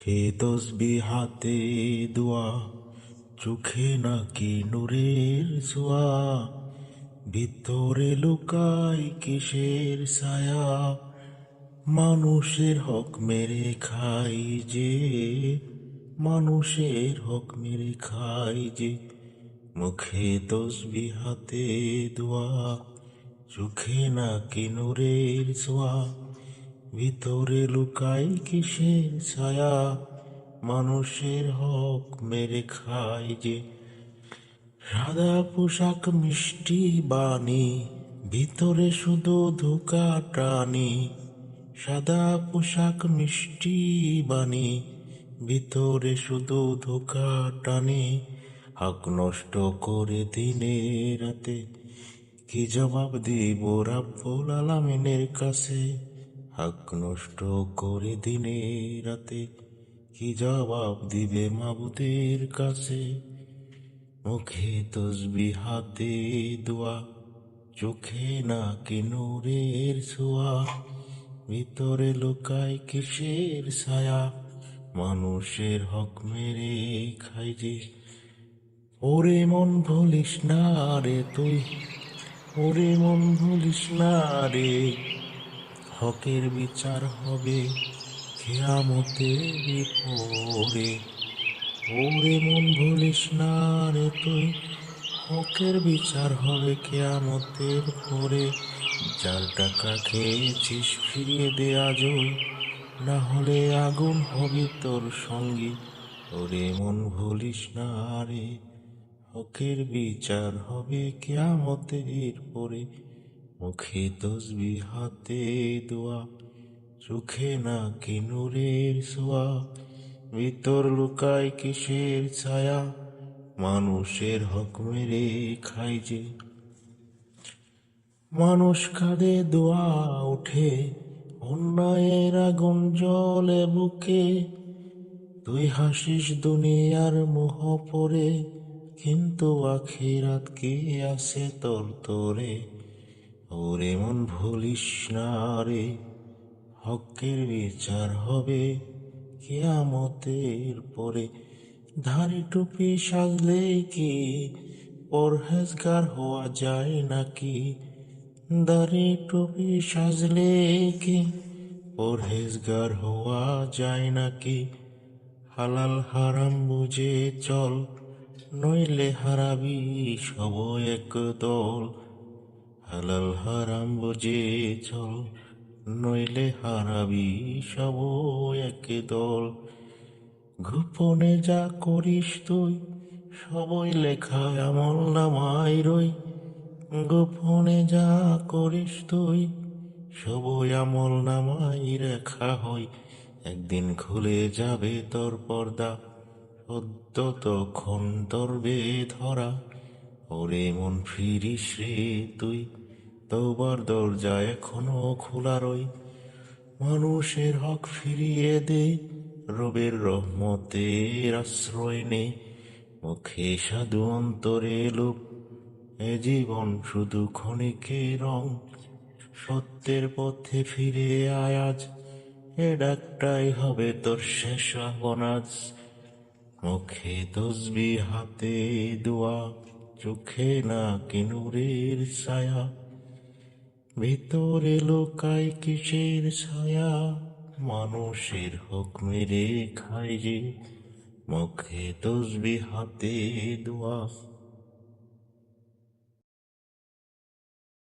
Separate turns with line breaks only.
হে তসবি হাতে দোয়া, চোখে নাকি নূরের ছোঁয়া, ভিতরে লুকায় কিসের ছায়া, মানুষের হক মেরে খাই যে, মানুষের হক মেরে খাই যে। মুখে তসবি হাতে দোয়া, চোখে নাকি নূরের ছোঁয়া, ভিতরে লুকাই কিসের ছায়া, মানুষের হক মেরে খাই যে। সাদা পোশাক মিষ্টি বাণী, ভিতরে শুধু ধোঁকা টানি। সাদা পোশাক মিষ্টি বাণী, ভিতরে শুধু ধোঁকা টানি। হক নষ্ট করে দিনে রাতে, কি জবাব দিব রাব্বুল আলামিনের কাছে। হক নষ্ট করে দিনে রাতে, কি জবাব দিবে মাবুদের কাছে। মুখে তসবি হাতে দোয়া, চোখে নাকি নূরের ছোঁয়া, ভিতরে লুকায় কিসের ছায়া, মানুষের হক মেরে খাই যে। ওরে মন ভুলিস না রে তুই, ওরে মন ভুলিস না রে, হকের বিচার হবে কিয়ামতের পরে। ওরে মন ভুলিস না রে তুই, হকের বিচার হবে কিয়ামতের পরে। যার টাকা খেয়েছিস ফিরিয়ে দে আজই, না হলে আগুন হবে তোর সঙ্গী। ওরে মন ভুলিস না রে, হকের বিচার হবে কিয়ামতের পরে। মুখে তসবি হাতে দোয়া, চোখে নাকি নূরের ছোঁয়া, ভিতর লুকায় কিসের ছায়া, মানুষের হক মেরে খাই যে। মানুষ কাঁদে দোয়া ওঠে, অন্যায়ের আগুন জ্বলে বুকে। তুই হাসিস দুনিয়ার মোহ পরে, কিন্তু আখিরাত কি আছে তোর তোরে। ওরে মন ভুলিস না রে, হকের বিচার হবে কিয়ামতের পরে। ধাড়ি টুপি সাজলে কি পরহেজগার হওয়া যায় নাকি? দাড়ি টুপি সাজলে কি পরহেজগার হওয়া যায় নাকি? হালাল হারাম বুঝে চল, নইলে হারাবি সব এক দল। হালাল হারাম বুঝে চল, নইলে হারাবি সব এক দল। গোপনে যা করিস তুই, সবই লেখা আমল নামাই রই। গোপনে যা করিস তুই, সবই আমল নামাই রেখা হই। একদিন খুলে যাবে তোর পর্দা, সদ্য তখন ধরবে ধরা। ওরে মন ফিরিস রে তুই, তওবার দরজা এখনো খোলা রই। মানুষের হক ফিরিয়ে দে, রবের রহমতের আশ্রয় নে। মুখে সাধু অন্তরে লোভ, এ জীবন শুধু ক্ষণিকের রং। সত্যের পথে ফিরে আয় আজ, এ ডাকটাই হবে তোর শেষ আহ্বান আজ। মুখে তসবি হাতে দোয়া, চোখে নাকি নূরের ছায়া, ভিতরে লুকায় কিসের ছায়া, মানুষের হক মেরে খাই যে। মুখে তসবি হাতে দোয়া।